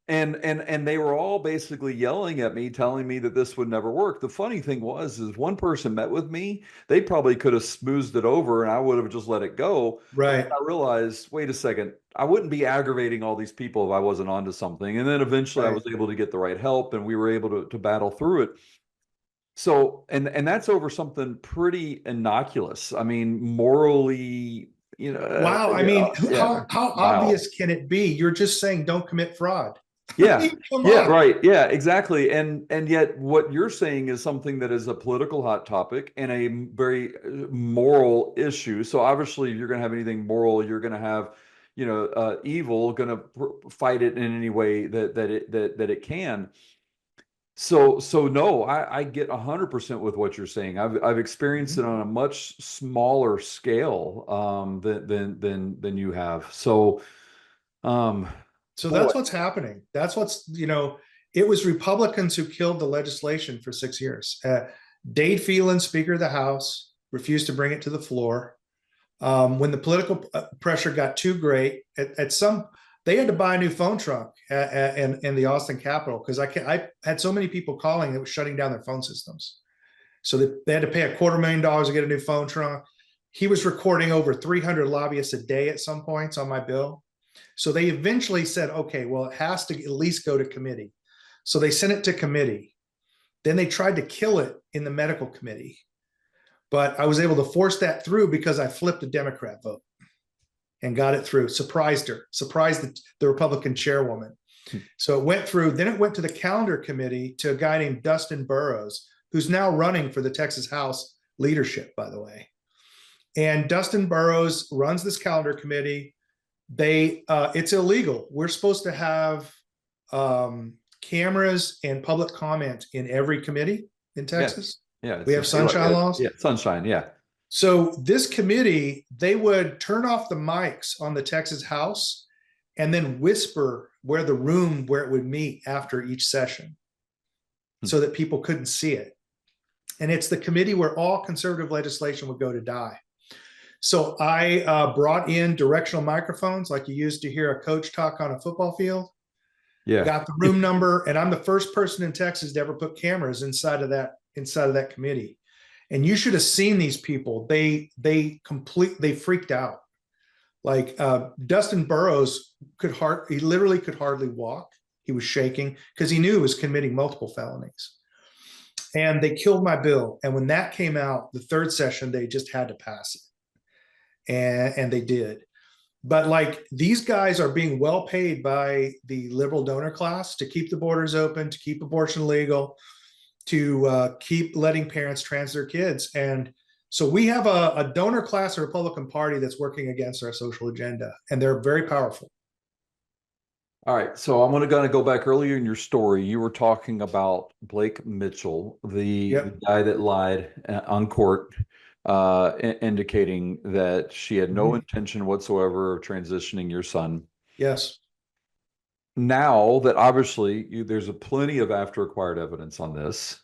Speaker 2: And they were all basically yelling at me, telling me that this would never work. The funny thing was, is one person met with me, they probably could have smoothed it over and I would have just let it go.
Speaker 1: Right.
Speaker 2: I realized, wait a second, I wouldn't be aggravating all these people if I wasn't onto something. And then eventually I was able to get the right help, and we were able to battle through it. So, and that's over something pretty innocuous. I mean, morally,
Speaker 1: Wow. I mean,
Speaker 2: yeah,
Speaker 1: how
Speaker 2: wow.
Speaker 1: obvious can it be? You're just saying don't commit fraud. I
Speaker 2: Yeah.
Speaker 1: mean, come
Speaker 2: Yeah,
Speaker 1: on.
Speaker 2: right. Yeah, exactly. And yet what you're saying is something that is a political hot topic and a very moral issue. So obviously if you're going to have anything moral, you're going to have, evil going to fight it in any way that it can. So no, I get 100% with what you're saying. I've experienced it
Speaker 1: Mhm.
Speaker 2: on a much smaller scale than you have. So um
Speaker 1: So
Speaker 2: boy,
Speaker 1: that's what's happening. That's what's, it was Republicans who killed the legislation for 6 years. Dade Phelan, Speaker of the House, refused to bring it to the floor. When the political pressure got too great, they had to buy a new phone trunk in the Austin Capitol because I had so many people calling it was shutting down their phone systems. So they had to pay $250,000 to get a new phone trunk. He was recording over 300 lobbyists a day at some points on my bill. So they eventually said, okay, well, it has to at least go to committee. So they sent it to committee. Then they tried to kill it in the medical committee. But I was able to force that through because I flipped a Democrat vote and got it through. Surprised her, surprised the Republican chairwoman. So it went through. Then it went to the calendar committee to a guy named Dustin Burrows, who's now running for the Texas House leadership, by the way. And Dustin Burrows runs this calendar committee. It's illegal. We're supposed to have cameras and public comment in every committee in
Speaker 2: yes.
Speaker 1: Texas.
Speaker 2: Yeah,
Speaker 1: We
Speaker 2: it's
Speaker 1: have sunshine laws.
Speaker 2: yeah, sunshine, yeah.
Speaker 1: So this committee, they would turn off the mics on the Texas House and then whisper where it would meet after each session so that people couldn't see it. And it's the committee where all conservative legislation would go to die. So I brought in directional microphones like you used to hear a coach talk on a football field.
Speaker 2: Yeah.
Speaker 1: Got the room number, and I'm the first person in Texas to ever put cameras inside of that committee. And you should have seen these people. They freaked out. Like Dustin Burrows he literally could hardly walk. He was shaking because he knew he was committing multiple felonies. And they killed my bill. And when that came out, the third session, they just had to pass it. And they did. But like these guys are being well paid by the liberal donor class to keep the borders open, to keep abortion legal, to keep letting parents trans their kids. And so we have a donor class, a Republican Party that's working against our social agenda, and they're very powerful.
Speaker 2: All right, so I'm gonna go back earlier in your story. You were talking about Blake Mitchell, the
Speaker 1: Yep.
Speaker 2: guy that lied on court, indicating that she had no
Speaker 1: Mhm.
Speaker 2: intention whatsoever of transitioning your son.
Speaker 1: Yes.
Speaker 2: Now that obviously there's a plenty of after acquired evidence on this,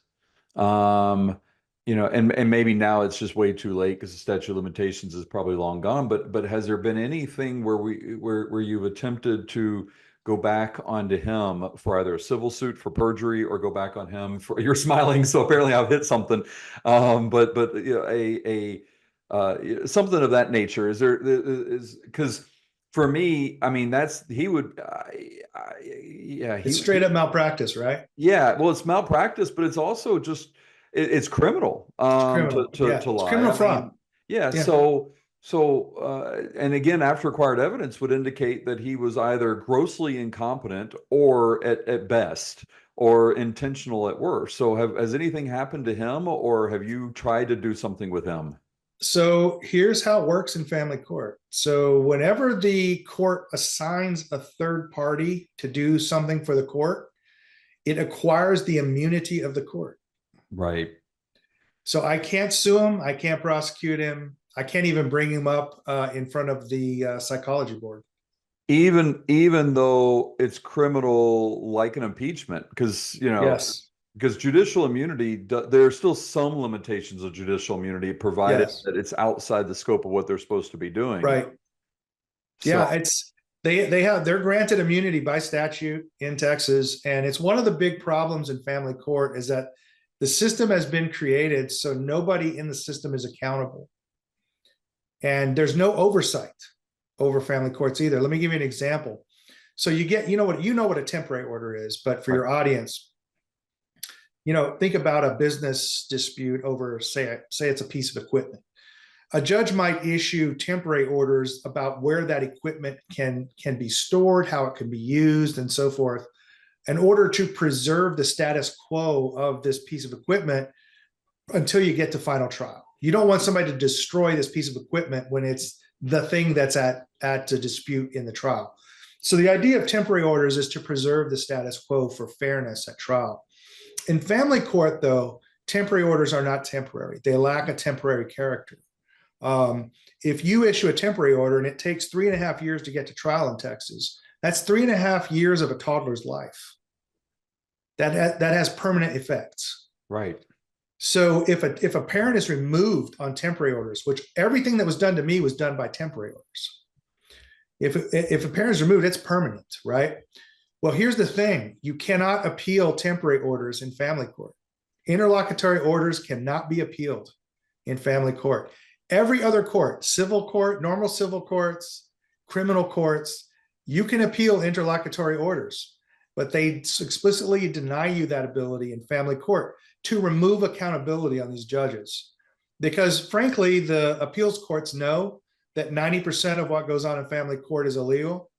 Speaker 2: um, and maybe now it's just way too late because the statute of limitations is probably long gone. But has there been anything where you've attempted to go back onto him for either a civil suit for perjury or go back on him for you're smiling, so apparently I've hit something. But something of that nature. Is because for me, I mean, that's he would, yeah,
Speaker 1: It's straight up malpractice, right?
Speaker 2: yeah. Well, it's malpractice, but it's also just it's criminal
Speaker 1: It's criminal.
Speaker 2: to
Speaker 1: Yeah. It's
Speaker 2: lie.
Speaker 1: criminal
Speaker 2: I
Speaker 1: fraud.
Speaker 2: mean, yeah.
Speaker 1: Yeah.
Speaker 2: And again, after acquired evidence would indicate that he was either grossly incompetent or at best or intentional at worst. So has anything happened to him, or have you tried to do something with him?
Speaker 1: So here's how it works in family court. So whenever the court assigns a third party to do something for the court, it acquires the immunity of the court.
Speaker 2: Right.
Speaker 1: So I can't sue him. I can't prosecute him. I can't even bring him up in front of the psychology board.
Speaker 2: Even though it's criminal like an impeachment, because
Speaker 1: Yes.
Speaker 2: because judicial immunity, there are still some limitations of judicial immunity, provided
Speaker 1: Yes.
Speaker 2: that it's outside the scope of what they're supposed to be doing.
Speaker 1: Right.
Speaker 2: So,
Speaker 1: Yeah. They're granted immunity by statute in Texas, and it's one of the big problems in family court is that the system has been created so nobody in the system is accountable, and there's no oversight over family courts either. Let me give you an example. So you know what a temporary order is, but for
Speaker 2: right.
Speaker 1: your audience, think about a business dispute over, say it's a piece of equipment. A judge might issue temporary orders about where that equipment can be stored, how it can be used, and so forth, in order to preserve the status quo of this piece of equipment until you get to final trial. You don't want somebody to destroy this piece of equipment when it's the thing that's at a dispute in the trial. So the idea of temporary orders is to preserve the status quo for fairness at trial. In family court, though, temporary orders are not temporary. They lack a temporary character. If you issue a temporary order and it takes 3.5 years to get to trial in Texas, that's 3.5 years of a toddler's life. That has permanent effects.
Speaker 2: Right.
Speaker 1: So if a parent is removed on temporary orders, which everything that was done to me was done by temporary orders. If a parent is removed, it's permanent, right? Well, here's the thing. You cannot appeal temporary orders in family court. Interlocutory orders cannot be appealed in family court. Every other court, civil court, normal civil courts, criminal courts, you can appeal interlocutory orders, but they explicitly deny you that ability in family court to remove accountability on these judges. Because frankly, the appeals courts know that 90% of what goes on in family court is illegal,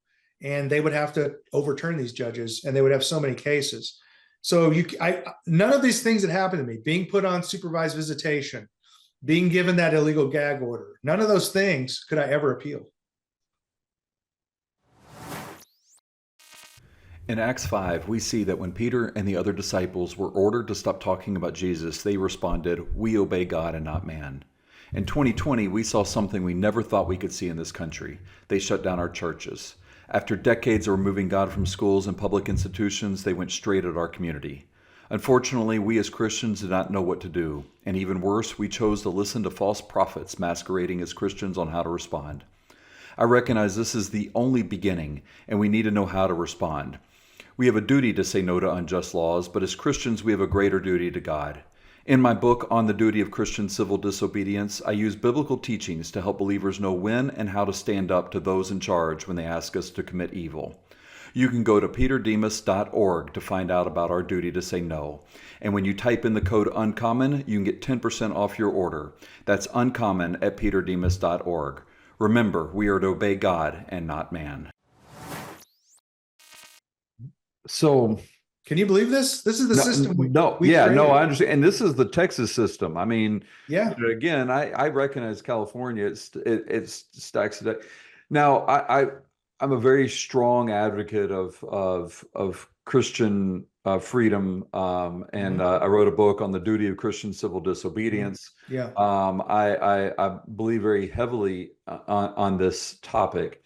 Speaker 1: and they would have to overturn these judges, and they would have so many cases. So none of these things that happened to me, being put on supervised visitation, being given that illegal gag order, none of those things could I ever appeal.
Speaker 2: In Acts 5, we see that when Peter and the other disciples were ordered to stop talking about Jesus, they responded, "We obey God and not man." In 2020, we saw something we never thought we could see in this country. They shut down our churches. After decades of removing God from schools and public institutions, they went straight at our community. Unfortunately, we as Christians did not know what to do. And even worse, we chose to listen to false prophets masquerading as Christians on how to respond. I recognize this is the only beginning, and we need to know how to respond. We have a duty to say no to unjust laws, but as Christians, we have a greater duty to God. In my book, On the Duty of Christian Civil Disobedience, I use biblical teachings to help believers know when and how to stand up to those in charge when they ask us to commit evil. You can go to peterdemas.org to find out about our duty to say no. And when you type in the code UNCOMMON, you can get 10% off your order. That's UNCOMMON at peterdemas.org. Remember, we are to obey God and not man. So,
Speaker 1: can you believe this? This is the system we created.
Speaker 2: I understand. And this is the Texas system. I mean,
Speaker 1: yeah.
Speaker 2: Again, I recognize California. It's stacks of that. Now, I'm a very strong advocate of Christian freedom, and I wrote a book on the duty of Christian civil disobedience.
Speaker 1: Yeah.
Speaker 2: I believe very heavily on this topic.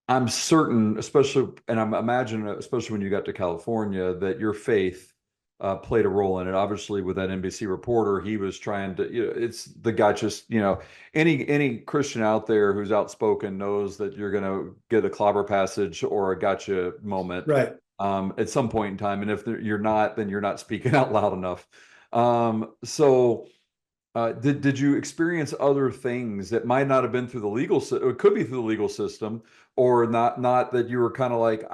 Speaker 2: I'm certain, especially, and I'm imagining, especially when you got to California, that your faith played a role in it. Obviously, with that NBC reporter, he was trying to, it's the guy just, any Christian out there who's outspoken knows that you're going to get a clobber passage or a gotcha moment,
Speaker 1: right,
Speaker 2: at some point in time. And if you're not, then you're not speaking out loud enough. Did you experience other things that might not have been through the legal system? It could be through the legal system, or not that you were kind of like,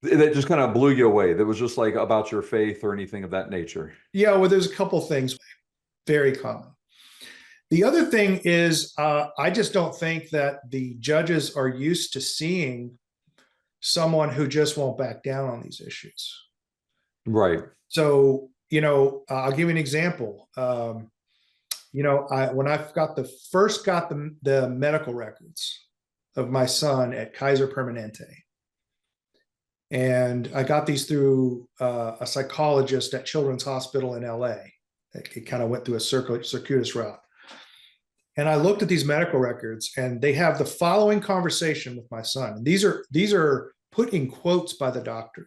Speaker 2: that just kind of blew you away, that was just like about your faith or anything of that nature?
Speaker 1: Yeah, well, there's a couple things very common. The other thing is, I just don't think that the judges are used to seeing someone who just won't back down on these issues.
Speaker 2: Right.
Speaker 1: So, I'll give you an example. When I first got the medical records of my son at Kaiser Permanente, and I got these through a psychologist at Children's Hospital in LA. It kind of went through a circuitous route. And I looked at these medical records, and they have the following conversation with my son. These are put in quotes by the doctor.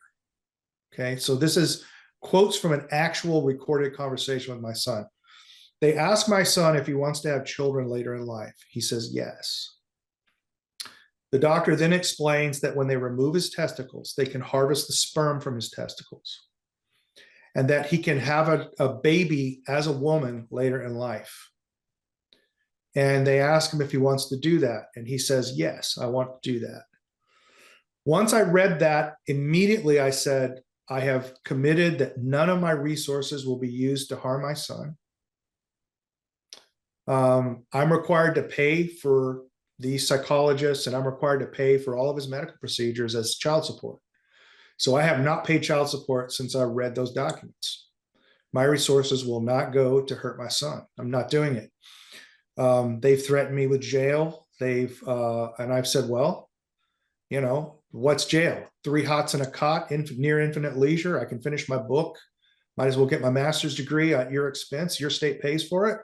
Speaker 1: Okay, so this is quotes from an actual recorded conversation with my son. They ask my son if he wants to have children later in life. He says yes. The doctor then explains that when they remove his testicles, they can harvest the sperm from his testicles, and that he can have a baby as a woman later in life. And they ask him if he wants to do that. And he says, yes, I want to do that. Once I read that, immediately I said, I have committed that none of my resources will be used to harm my son. I'm required to pay for the psychologist, and I'm required to pay for all of his medical procedures as child support. So I have not paid child support since I read those documents. My resources will not go to hurt my son. I'm not doing it. They've threatened me with jail. And I've said, well, what's jail? 3 hots and a cot, near infinite leisure. I can finish my book. Might as well get my master's degree at your expense. Your state pays for it.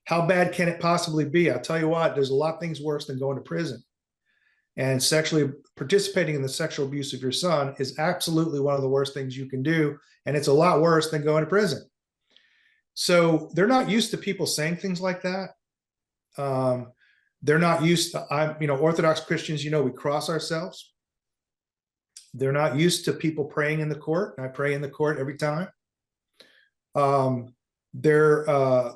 Speaker 1: How bad can it possibly be? I'll tell you what, there's a lot of things worse than going to prison. And sexually participating in the sexual abuse of your son is absolutely one of the worst things you can do. And it's a lot worse than going to prison. So they're not used to people saying things like that. They're not used to, Orthodox Christians, we cross ourselves. They're not used to people praying in the court. I pray in the court every time. They're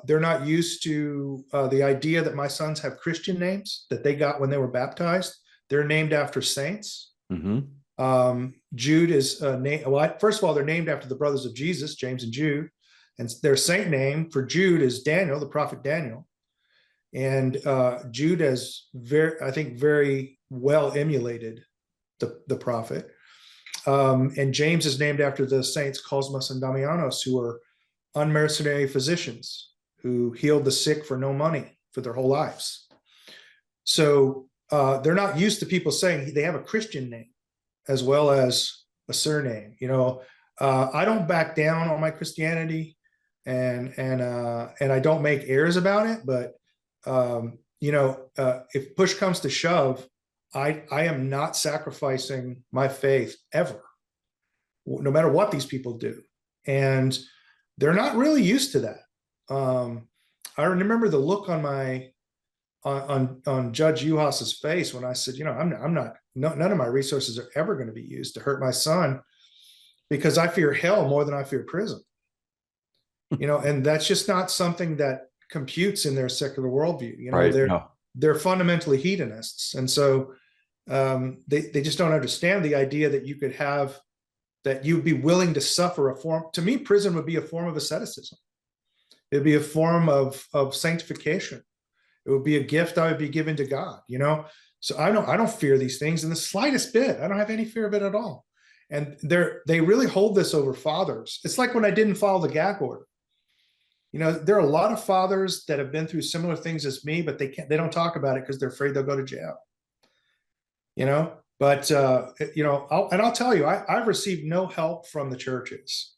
Speaker 1: not used to the idea that my sons have Christian names that they got when they were baptized. They're named after saints.
Speaker 2: Mm-hmm.
Speaker 1: Jude is named. Well, first of all, they're named after the brothers of Jesus, James and Jude, and their saint name for Jude is Daniel, the prophet Daniel. And Jude has very well emulated the prophet. And James is named after the saints Cosmas and Damianos, who are unmercenary physicians who healed the sick for no money for their whole lives. So they're not used to people saying they have a Christian name as well as a surname. I don't back down on my Christianity, and I don't make airs about it. But if push comes to shove, I am not sacrificing my faith ever, no matter what these people do. And they're not really used to that. I remember the look on on Judge Uhas's face when I said, none of my resources are ever going to be used to hurt my son, because I fear hell more than I fear prison. And that's just not something that computes in their secular worldview.
Speaker 2: Right.
Speaker 1: They're fundamentally hedonists. And so they just don't understand the idea that you could have, that you'd be willing to suffer a form. To me, prison would be a form of asceticism. It'd be a form of sanctification. It would be a gift I would be given to God, So I don't fear these things in the slightest bit. I don't have any fear of it at all. And they really hold this over fathers. It's like when I didn't follow the gag order. There are a lot of fathers that have been through similar things as me, but they don't talk about it because they're afraid they'll go to jail. But I'll tell you, I've received no help from the churches.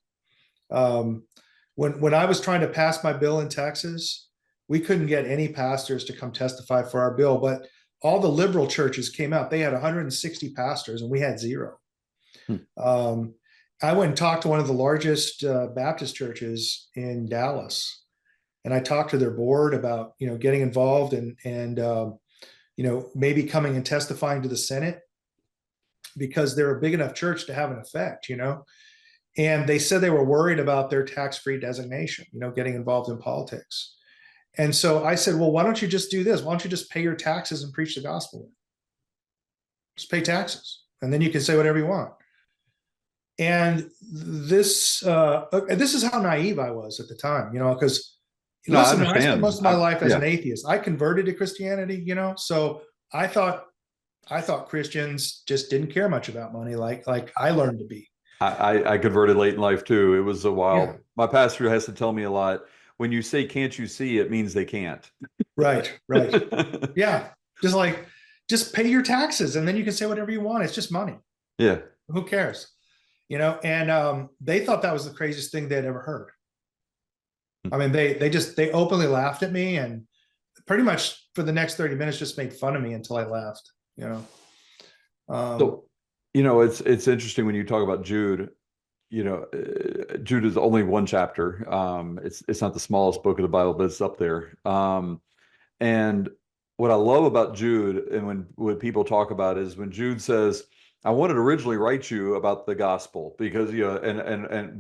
Speaker 1: When I was trying to pass my bill in Texas, we couldn't get any pastors to come testify for our bill, but all the liberal churches came out. They had 160 pastors and we had 0. I went and talked to one of the largest Baptist churches in Dallas, and I talked to their board about, getting involved and maybe coming and testifying to the Senate, because they're a big enough church to have an effect, and they said they were worried about their tax-free designation, getting involved in politics. And so I said, well, why don't you just do this? Why don't you just pay your taxes and preach the gospel? Just pay taxes, and then you can say whatever you want. And this is how naive I was at the time, because listen, I spent most of my life as an atheist. I converted to Christianity, so I thought Christians just didn't care much about money, like I learned to be.
Speaker 2: I converted late in life too. It was a while. Yeah. My pastor has to tell me a lot. When you say "can't you see," it means they can't.
Speaker 1: Right. Yeah, just pay your taxes, and then you can say whatever you want. It's just money.
Speaker 2: Yeah.
Speaker 1: Who cares? And they thought that was the craziest thing they'd ever heard. I mean, they openly laughed at me, and pretty much for the next 30 minutes just made fun of me until I left.
Speaker 2: So, it's interesting when you talk about Jude. Jude is only one chapter. It's not the smallest book of the Bible, but it's up there. And what I love about Jude, and when people talk about it, is when Jude says, I wanted to originally write you about the gospel because,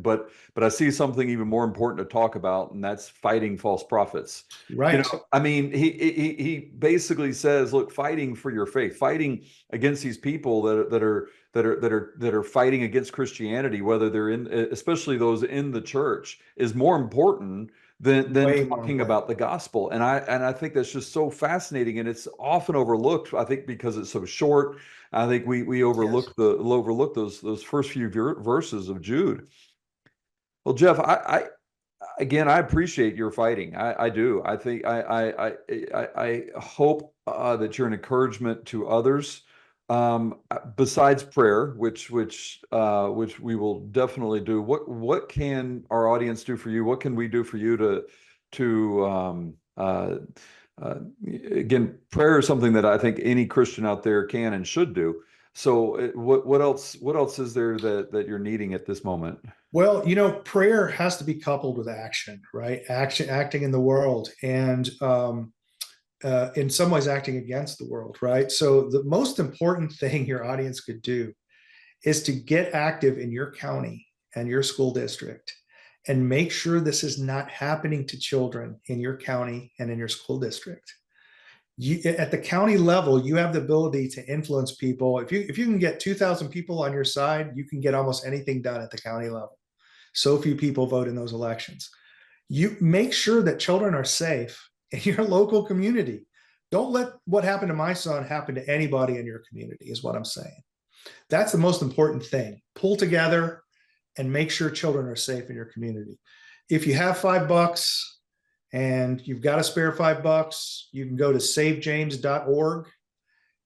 Speaker 2: but I see something even more important to talk about, and that's fighting false prophets.
Speaker 1: Right.
Speaker 2: I mean, he basically says, look, fighting for your faith, fighting against these people that that are fighting against Christianity, whether they're in, especially those in the church, is more important than
Speaker 1: Way more
Speaker 2: talking
Speaker 1: important.
Speaker 2: about the gospel. And I think that's just so fascinating, and it's often overlooked. I think because it's so short. I think we
Speaker 1: Yes.
Speaker 2: overlook those first few verses of Jude. Well, Jeff, again, I appreciate your fighting. I do. I think I hope that you're an encouragement to others. Besides prayer, which we will definitely do. What can our audience do for you? What can we do for you to uh, again, prayer is something that I think any Christian out there can and should do. So, what else is there that you're needing at this moment?
Speaker 1: Well, prayer has to be coupled with action, right? Acting in the world, and in some ways, acting against the world, right? So the most important thing your audience could do is to get active in your county and your school district, and make sure this is not happening to children in your county and in your school district. At the county level, you have the ability to influence people. If you can get 2,000 people on your side, you can get almost anything done at the county level. So few people vote in those elections. You make sure that children are safe in your local community. Don't let what happened to my son happen to anybody in your community, is what I'm saying. That's the most important thing. Pull together and make sure children are safe in your community. If you have $5 and you've got a spare $5, you can go to savejames.org,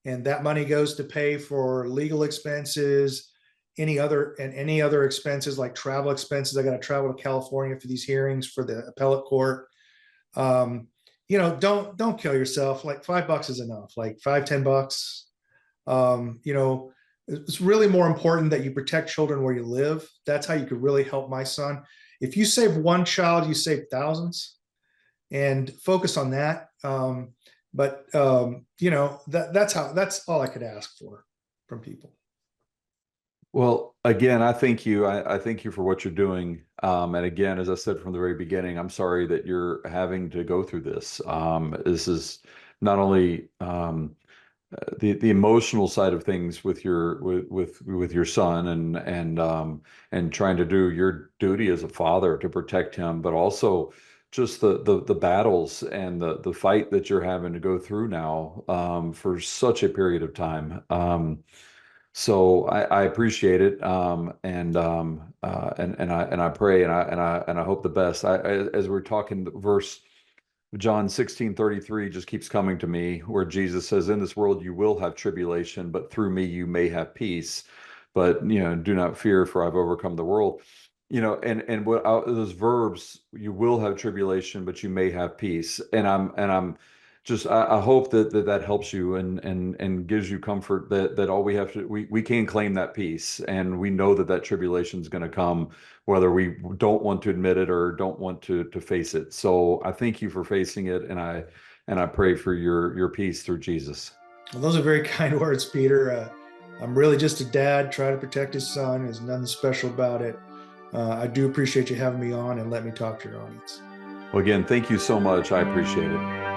Speaker 1: and that money goes to pay for legal expenses, any other expenses like travel expenses. I got to travel to California for these hearings for the appellate court. Don't kill yourself. Like $5 is enough. Like $5, $10. It's really more important that you protect children where you live. That's how you could really help my son. If you save one child, you save thousands, and focus on that. That's all I could ask for from people.
Speaker 2: Well, again, I thank you. I thank you for what you're doing. And again, as I said from the very beginning, I'm sorry that you're having to go through this. This is not only the emotional side of things with your son, and trying to do your duty as a father to protect him, but also just the battles and the fight that you're having to go through now, for such a period of time. So I appreciate it, and I pray, and I hope the best. As we're talking, verse John 16:33 just keeps coming to me, where Jesus says, "In this world you will have tribulation, but through me you may have peace. But do not fear, for I've overcome the world." And what those verbs, you will have tribulation, but you may have peace. And I'm just, I hope that helps you, and gives you comfort that all we have to, we can claim that peace, and we know that tribulation is going to come, whether we don't want to admit it or don't want to face it. So I thank you for facing it, and I pray for your peace through Jesus.
Speaker 1: Well, those are very kind words, Peter. I'm really just a dad trying to protect his son. There's nothing special about it. I do appreciate you having me on and let me talk to your audience.
Speaker 2: Well, again, thank you so much. I appreciate it.